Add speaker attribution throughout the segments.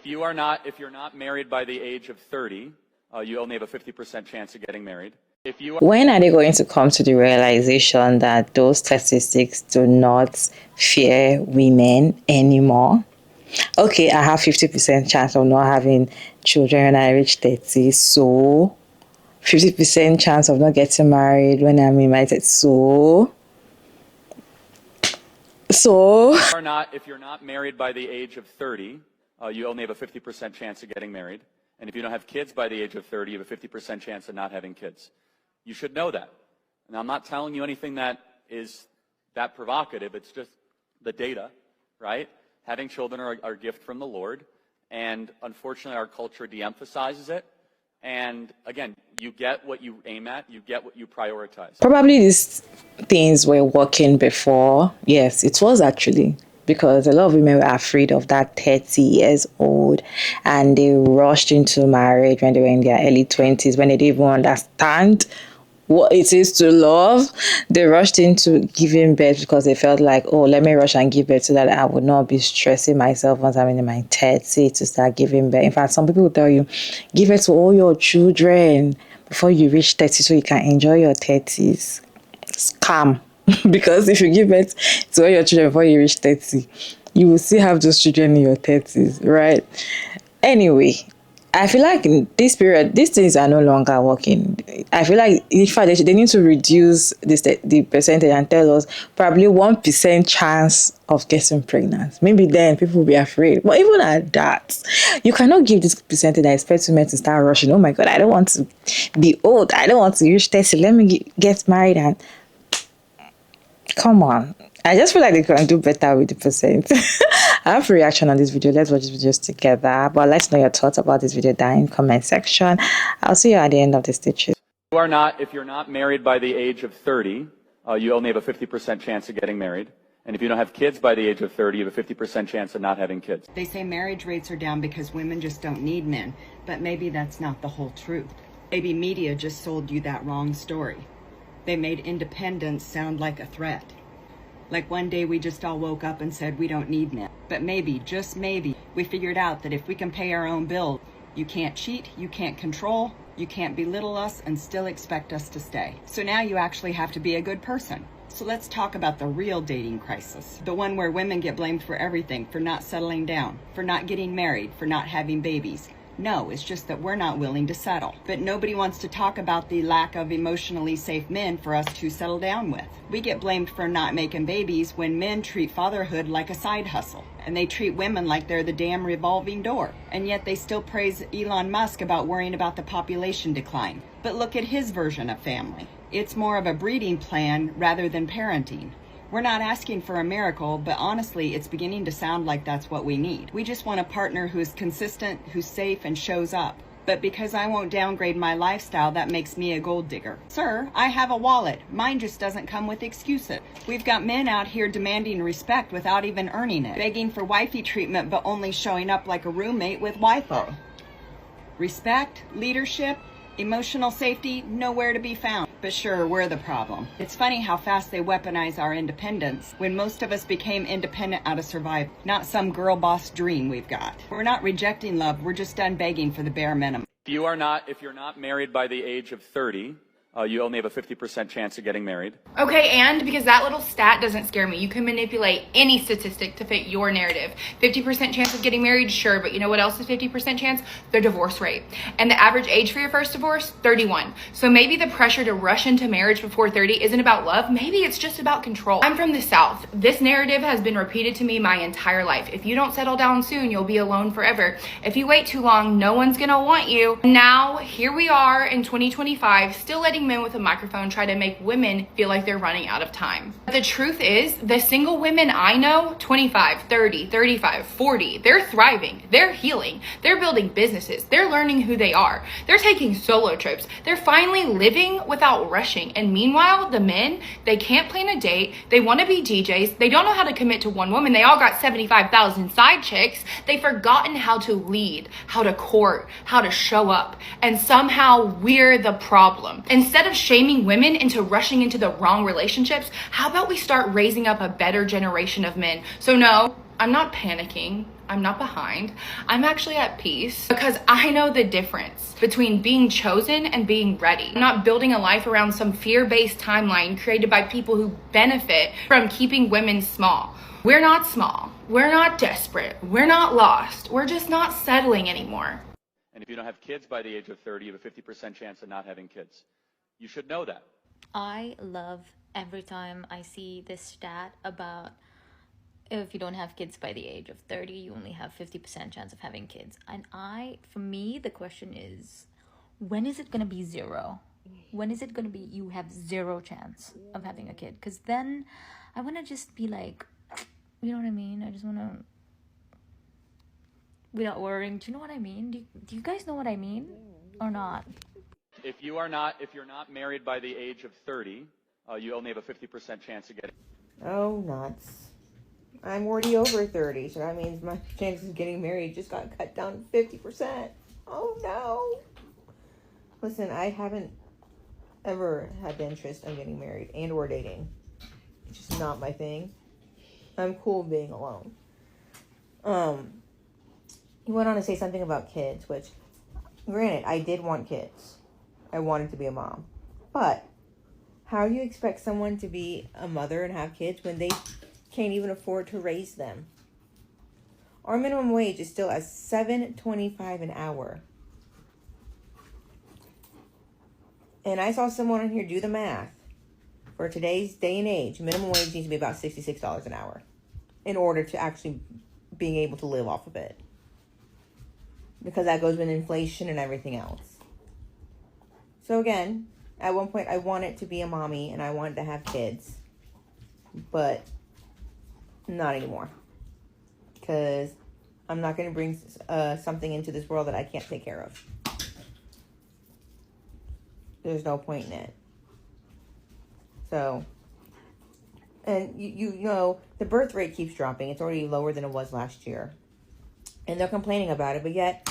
Speaker 1: If you're not married by the age of 30, you only have a 50% chance of getting married.
Speaker 2: When are they going to come to the realization that those statistics do not fear women anymore? Okay, I have 50% chance of not having children when I reach 30, so 50% chance of not getting married when I'm in my 30s, so
Speaker 1: If you're not married by the age of 30, you only have a 50% chance of getting married. And if you don't have kids by the age of 30, you have a 50% chance of not having kids. You should know that. And I'm not telling you anything that is that provocative. It's just the data, right? Having children are a gift from the Lord. And unfortunately, our culture de-emphasizes it. And again, you get what you aim at, you get what you prioritize.
Speaker 2: Probably these things were working before. Yes, it was actually. Because a lot of women were afraid of that 30 years old and they rushed into marriage when they were in their early 20s, when they didn't even understand what it is to love. They rushed into giving birth because they felt like, oh, let me rush and give birth so that I would not be stressing myself once I'm in my 30s to start giving birth. In fact, some people will tell you, give it to all your children before you reach 30 so you can enjoy your 30s. Scam. Because if you give birth to all your children before you reach 30, you will still have those children in your 30s, right? Anyway, I feel like in this period, these things are no longer working. I feel like, in fact, they need to reduce the percentage and tell us probably 1% chance of getting pregnant. Maybe then people will be afraid. But even at that, you cannot give this percentage and expect women to start rushing. Oh my God, I don't want to be old. I don't want to reach 30. Let me get married and... Come on. I just feel like they can do better with the percent. I have a reaction on this video. Let's watch this videos together. But let's know your thoughts about this video down in the comment section. I'll see you at the end of the stitches.
Speaker 1: If you're not married by the age of 30, you only have a 50% chance of getting married. And if you don't have kids by the age of 30, you have a 50% chance of not having kids.
Speaker 3: They say marriage rates are down because women just don't need men. But maybe that's not the whole truth. Maybe media just sold you that wrong story. They made independence sound like a threat. Like one day we just all woke up and said we don't need men. But maybe, just maybe, we figured out that if we can pay our own bills, you can't cheat, you can't control, you can't belittle us and still expect us to stay. So now you actually have to be a good person. So let's talk about the real dating crisis. The one where women get blamed for everything, for not settling down, for not getting married, for not having babies. No, it's just that we're not willing to settle. But nobody wants to talk about the lack of emotionally safe men for us to settle down with. We get blamed for not making babies when men treat fatherhood like a side hustle. And they treat women like they're the damn revolving door. And yet they still praise Elon Musk about worrying about the population decline. But look at his version of family. It's more of a breeding plan rather than parenting. We're not asking for a miracle, but honestly, it's beginning to sound like that's what we need. We just want a partner who's consistent, who's safe, and shows up. But because I won't downgrade my lifestyle, that makes me a gold digger. Sir, I have a wallet. Mine just doesn't come with excuses. We've got men out here demanding respect without even earning it, begging for wifey treatment, but only showing up like a roommate with Wi-Fi. Respect, leadership, emotional safety, nowhere to be found. But sure, we're the problem. It's funny how fast they weaponize our independence when most of us became independent out of survival, not some girl boss dream we've got. We're not rejecting love, we're just done begging for the bare minimum.
Speaker 1: If you're not married by the age of 30, you only have a 50% chance of getting married.
Speaker 4: Okay, and because that little stat doesn't scare me, you can manipulate any statistic to fit your narrative. 50% chance of getting married, sure, but you know what else is 50% chance? The divorce rate. And the average age for your first divorce, 31. So maybe the pressure to rush into marriage before 30 isn't about love, maybe it's just about control. I'm from the South. This narrative has been repeated to me my entire life. If you don't settle down soon, you'll be alone forever. If you wait too long, no one's gonna want you. Now, here we are in 2025, still letting men with a microphone try to make women feel like they're running out of time. But the truth is, the single women I know, 25, 30, 35, 40, they're thriving, they're healing, they're building businesses, they're learning who they are, they're taking solo trips, they're finally living without rushing. And meanwhile, the men, they can't plan a date, they want to be DJs, they don't know how to commit to one woman, they all got 75,000 side chicks, they've forgotten how to lead, how to court, how to show up, and somehow we're the problem. And instead of shaming women into rushing into the wrong relationships, how about we start raising up a better generation of men? So no, I'm not panicking. I'm not behind. I'm actually at peace because I know the difference between being chosen and being ready. I'm not building a life around some fear-based timeline created by people who benefit from keeping women small. We're not small. We're not desperate. We're not lost. We're just not settling anymore.
Speaker 1: And if you don't have kids by the age of 30, you have a 50% chance of not having kids. You should know that.
Speaker 5: I love every time I see this stat about if you don't have kids by the age of 30, you only have 50% chance of having kids. And for me, the question is, when is it going to be zero? When is it going to be you have zero chance of having a kid? Because then I want to just be like, you know what I mean? I just want to, without worrying, do you know what I mean? Do you guys know what I mean or not?
Speaker 1: If you're not married by the age of 30, you only have a 50% chance of getting.
Speaker 6: Oh, nuts. I'm already over 30, so that means my chances of getting married just got cut down to 50%. Oh, no. Listen, I haven't ever had the interest in getting married and or dating. It's just not my thing. I'm cool being alone. He went on to say something about kids, which, granted, I did want kids. I wanted to be a mom. But how do you expect someone to be a mother and have kids when they can't even afford to raise them? Our minimum wage is still at $7.25 an hour. And I saw someone on here do the math. For today's day and age, minimum wage needs to be about $66 an hour in order to actually being able to live off of it. Because that goes with inflation and everything else. So again, at one point I wanted to be a mommy and I wanted to have kids. But not anymore. Because I'm not going to bring something into this world that I can't take care of. There's no point in it. So, and you know, the birth rate keeps dropping. It's already lower than it was last year. And they're complaining about it, but yet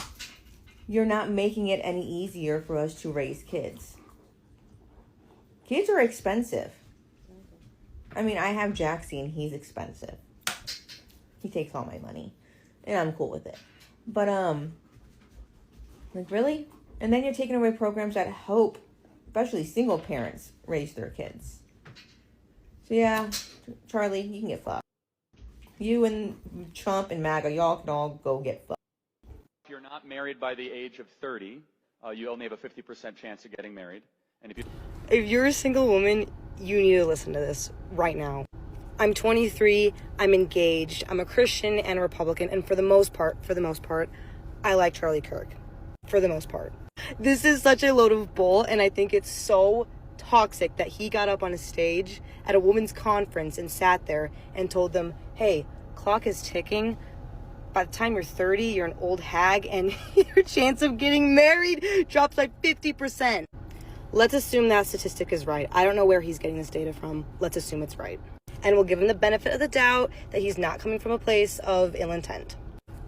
Speaker 6: you're not making it any easier for us to raise kids. Kids are expensive. I mean, I have Jaxie and he's expensive. He takes all my money. And I'm cool with it. But, like, really? And then you're taking away programs that help, especially single parents, raise their kids. So, yeah, Charlie, you can get fucked. You and Trump and MAGA, y'all can all go get fucked.
Speaker 1: If you're not married by the age of 30, you only have a 50% chance of getting married. And
Speaker 7: if you're a single woman, you need to listen to this right now. I'm 23, I'm engaged, I'm a Christian and a Republican, and for the most part, I like Charlie Kirk. For the most part. This is such a load of bull, and I think it's so toxic that he got up on a stage at a women's conference and sat there and told them, hey, clock is ticking. By the time you're 30, you're an old hag, and your chance of getting married drops by 50%. Let's assume that statistic is right. I don't know where he's getting this data from. Let's assume it's right. And we'll give him the benefit of the doubt that he's not coming from a place of ill intent.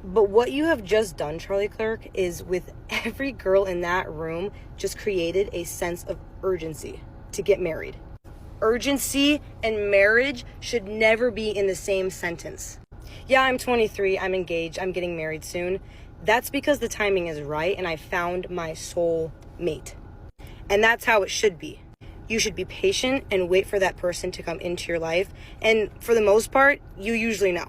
Speaker 7: But what you have just done, Charlie Clerk, is with every girl in that room just created a sense of urgency to get married. Urgency and marriage should never be in the same sentence. Yeah, I'm 23, I'm engaged, I'm getting married soon. That's because the timing is right and I found my soul mate. And that's how it should be. You should be patient and wait for that person to come into your life. And for the most part, you usually know.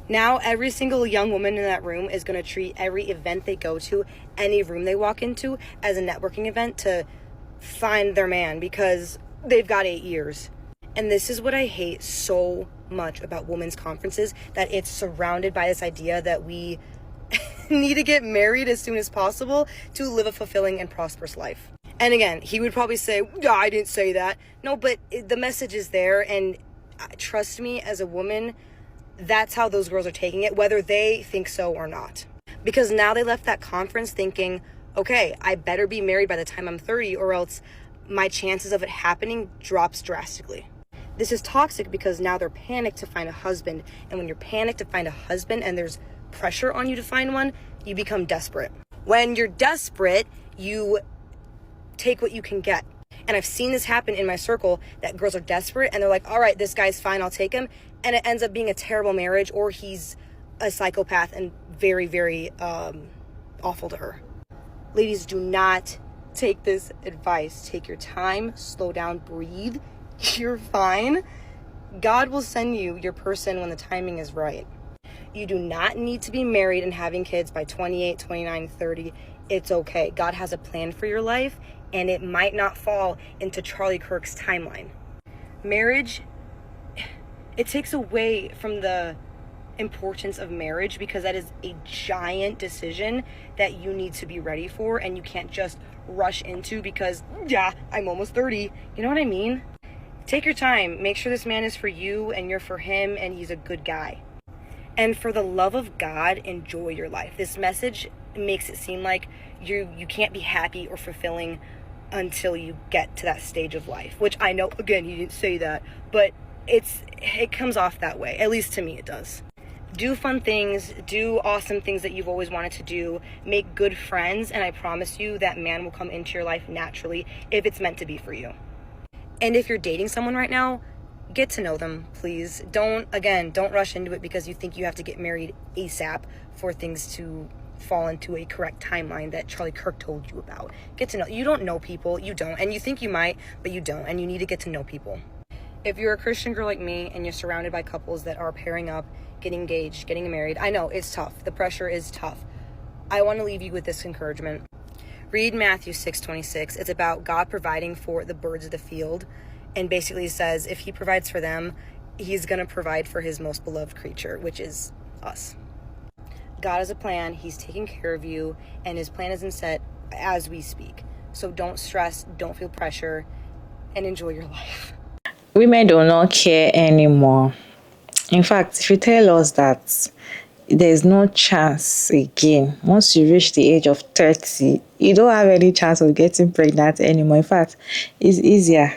Speaker 7: Now, every single young woman in that room is going to treat every event they go to, any room they walk into, as a networking event to find their man because they've got 8 years. And this is what I hate so much about women's conferences, that it's surrounded by this idea that we need to get married as soon as possible to live a fulfilling and prosperous life. And again, he would probably say, I didn't say that. No, but the message is there. And trust me, as a woman, that's how those girls are taking it, whether they think so or not. Because now they left that conference thinking, okay, I better be married by the time I'm 30 or else my chances of it happening drops drastically. This is toxic because now they're panicked to find a husband. And when you're panicked to find a husband and there's pressure on you to find one, you become desperate. When you're desperate, you take what you can get. And I've seen this happen in my circle, that girls are desperate and they're like, all right, this guy's fine, I'll take him. And it ends up being a terrible marriage, or he's a psychopath and very, very awful to her. Ladies, do not take this advice. Take your time, slow down, breathe. You're fine. God will send you your person when the timing is right. You do not need to be married and having kids by 28, 29, 30. It's okay. God has a plan for your life, and it might not fall into Charlie Kirk's timeline. Marriage, it takes away from the importance of marriage, because that is a giant decision that you need to be ready for, and you can't just rush into because, yeah, I'm almost 30. You know what I mean? Take your time. Make sure this man is for you and you're for him, and he's a good guy. And for the love of God, enjoy your life. This message makes it seem like you can't be happy or fulfilling until you get to that stage of life, which I know, again, he didn't say that, but it comes off that way. At least to me it does. Do fun things, do awesome things that you've always wanted to do, make good friends, and I promise you that man will come into your life naturally if it's meant to be for you. And if you're dating someone right now, get to know them, please. Don't rush into it because you think you have to get married ASAP for things to fall into a correct timeline that Charlie Kirk told you about. Get to know. You don't know people. You don't. And you think you might, but you don't. And you need to get to know people. If you're a Christian girl like me and you're surrounded by couples that are pairing up, getting engaged, getting married, I know it's tough. The pressure is tough. I want to leave you with this encouragement. Read Matthew 6:26. It's about God providing for the birds of the field, and basically says if he provides for them, he's going to provide for his most beloved creature, which is us. God has a plan. He's taking care of you, and his plan isn't set as we speak. So don't stress, don't feel pressure, and enjoy your life.
Speaker 2: Women do not care anymore. In fact, if you tell us that there's no chance again, once you reach the age of 30, you don't have any chance of getting pregnant anymore. In fact, it's easier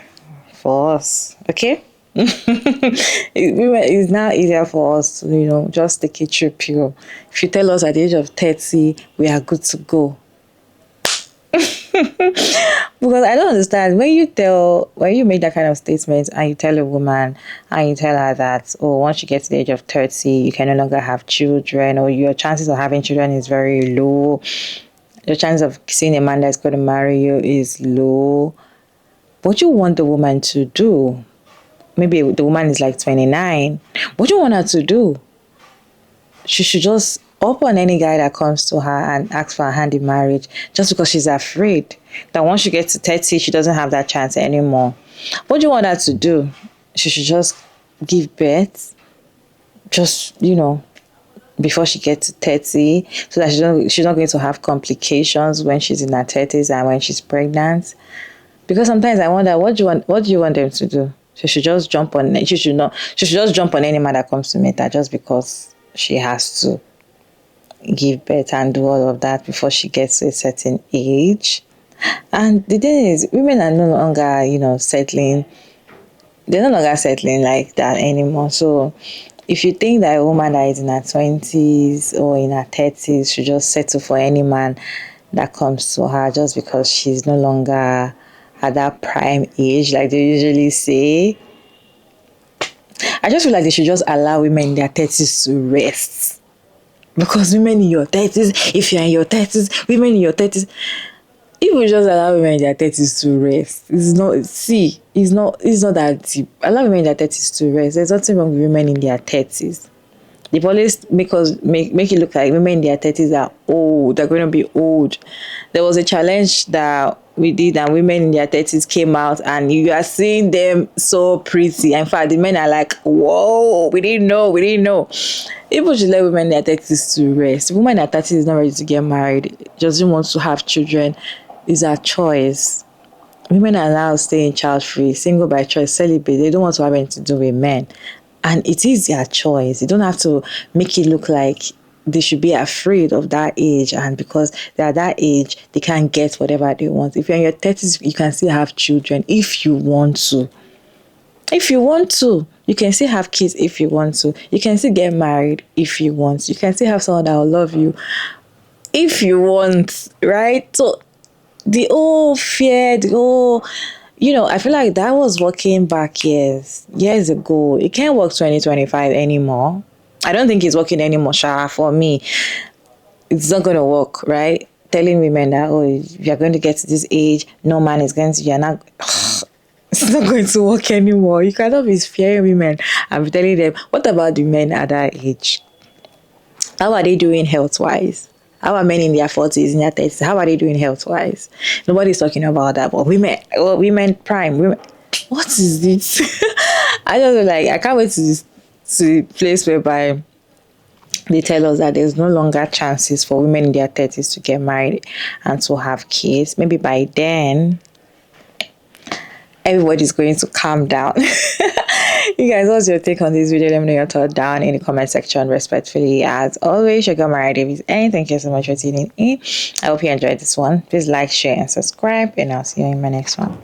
Speaker 2: for us, okay? It's now easier for us to, just take a trip pill. If you tell us at the age of 30, we are good to go. Because I don't understand when you make that kind of statement and you tell a woman and you tell her that, oh, once you get to the age of 30, you can no longer have children, or your chances of having children is very low. Your chance of seeing a man that's going to marry you is low. What you want the woman to do? Maybe the woman is like 29. What do you want her to do? She should just open any guy that comes to her and ask for a hand in marriage, just because she's afraid that once she gets to 30, she doesn't have that chance anymore. What do you want her to do? She should just give birth, just, before she gets to 30, so that she's not going to have complications when she's in her 30s and when she's pregnant. Because sometimes I wonder, what do you want them to do? She should just jump on any man that comes to meet her just because she has to give birth and do all of that before she gets to a certain age. And the thing is, women are no longer, settling. They're no longer settling like that anymore. So if you think that a woman that is in her 20s or in her 30s should just settle for any man that comes to her just because she's no longer at that prime age, like they usually say, I just feel like they should just allow women in their 30s to rest. Because women in your 30s, if you're in your 30s, women in your 30s, if we just allow women in their 30s to rest, it's not that deep. Allow women in their 30s to rest. There's nothing wrong with women in their 30s. They always make it look like women in their 30s are old. They're going to be old. There was a challenge that we did, and women in their 30s came out, and you are seeing them so pretty. In fact, the men are like, whoa, we didn't know. People should let women in their 30s to rest. Women in their 30s is not ready to get married, doesn't want to have children. It's a choice. Women are allowed to stay in child-free, single by choice, celibate. They don't want to have anything to do with men. And it is their choice. You don't have to make it look like they should be afraid of that age, and because they're at that age, they can't get whatever they want. If you're in your 30s, you can still have children if you want to. If you want to, you can still have kids if you want to. You can still get married if you want to. You can still have someone that will love you if you want, right? So the whole fear, I feel like that was working back years ago. It can't work 2025 anymore. I don't think it's working anymore, Sha. For me, it's not going to work, right? Telling women that, oh, if you're going to get to this age, no man is going to, you're not, it's not going to work anymore. You cannot be scaring women and be telling them, what about the men at that age? How are they doing health wise? How are men in their 40s, in their 30s? How are they doing health wise? Nobody's talking about that. But women prime, women. What is this? I don't know. Like, I can't wait to the place whereby they tell us that there's no longer chances for women in their 30s to get married and to have kids. Maybe by then, everybody's going to calm down. You guys, what's your take on this video? Let me know your thought down in the comment section respectfully. As always, your girl Mariah Davis, and thank you so much for tuning in. I hope you enjoyed this one. Please like, share, and subscribe, and I'll see you in my next one.